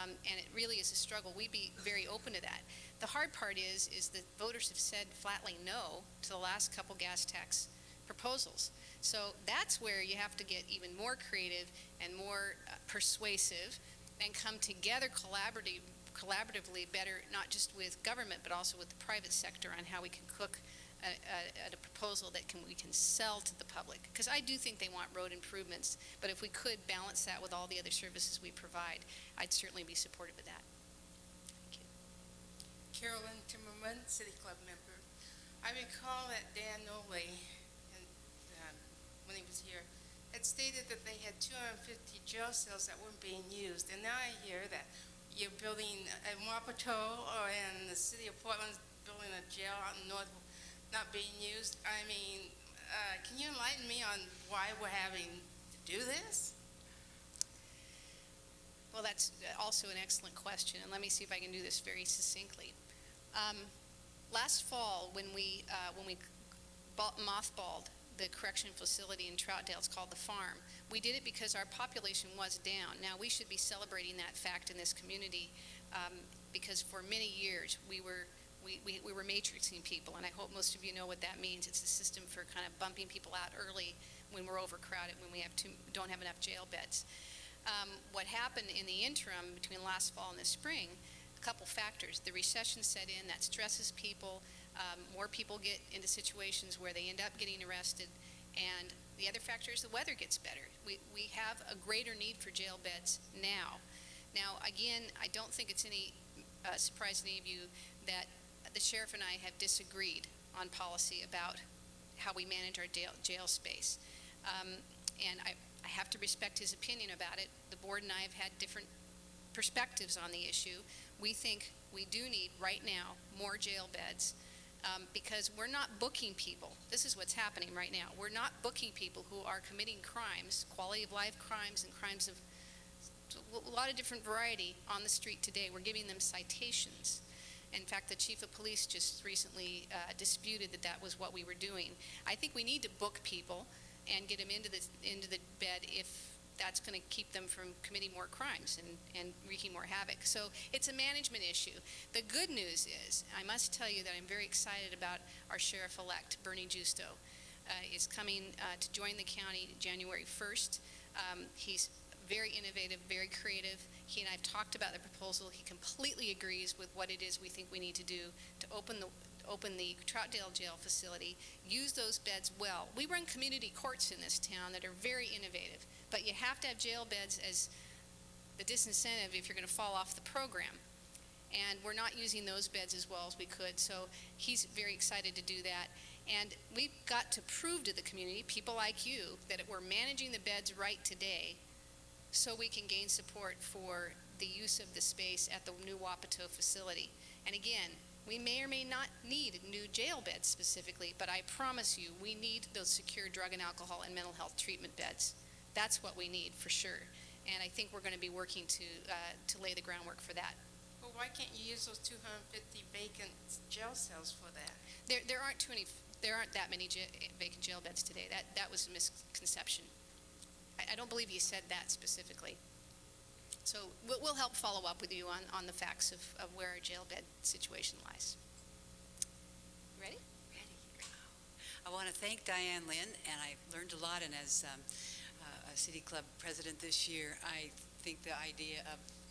And it really is a struggle. We'd be very open to that. The hard part is that voters have said flatly no to the last couple gas tax proposals. So that's where you have to get even more creative and more persuasive and come together collaboratively better, not just with government, but also with the private sector, on how we can cook a proposal that we can sell to the public. Because I do think they want road improvements, but if we could balance that with all the other services we provide, I'd certainly be supportive of that. Thank you. Carolyn Timmerman, City Club member. I recall that Dan Noley, when he was here, had stated that they had 250 jail cells that weren't being used. And now I hear that you're building in Wapato, or in the city of Portland, building a jail out in North, not being used. I mean, can you enlighten me on why we're having to do this? Well, that's also an excellent question, and let me see if I can do this very succinctly. Last fall, when we mothballed the correction facility in Troutdale. It's called the Farm. We did it because our population was down. Now, we should be celebrating that fact in this community because for many years we were matrixing people, and I hope most of you know what that means. It's a system for kind of bumping people out early when we're overcrowded, when we don't have enough jail beds. What happened in the interim between last fall and this spring, a couple factors. The recession set in, that stresses people. More people get into situations where they end up getting arrested, and the other factor is the weather gets better. We have a greater need for jail beds now. Now, again, I don't think it's any surprise to any of you that the sheriff and I have disagreed on policy about how we manage our jail space. And I have to respect his opinion about it. The board and I have had different perspectives on the issue. We think we do need, right now, more jail beds because we're not booking people. This is what's happening right now. We're not booking people who are committing crimes, quality of life crimes, and crimes of a lot of different variety on the street today. We're giving them citations. In fact, the chief of police just recently disputed that was what we were doing. I think we need to book people and get them into the bed if that's going to keep them from committing more crimes and wreaking more havoc. So it's a management issue. The good news is, I must tell you that I'm very excited about our sheriff-elect, Bernie Justo. Is coming to join the county January 1st. He's very innovative, very creative. He and I have talked about the proposal. He completely agrees with what it is we think we need to do to open the Troutdale jail facility, use those beds well. We run community courts in this town that are very innovative, but you have to have jail beds as the disincentive if you're going to fall off the program. And we're not using those beds as well as we could, so he's very excited to do that. And we've got to prove to the community, people like you, that we're managing the beds right today so we can gain support for the use of the space at the new Wapato facility. And again, we may or may not need new jail beds specifically, but I promise you, we need those secure drug and alcohol and mental health treatment beds. That's what we need for sure. And I think we're going to be working to lay the groundwork for that. Well, why can't you use those 250 vacant jail cells for that? There aren't that many vacant jail beds today. That was a misconception. I don't believe you said that specifically. So we'll help follow up with you on the facts of where our jail bed situation lies. Ready? Ready. I want to thank Diane Linn, and I learned a lot. And as a City Club president this year, I think the idea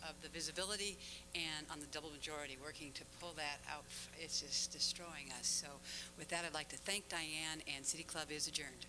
of the visibility and on the double majority, working to pull that out, it's just destroying us. So with that, I'd like to thank Diane, and City Club is adjourned.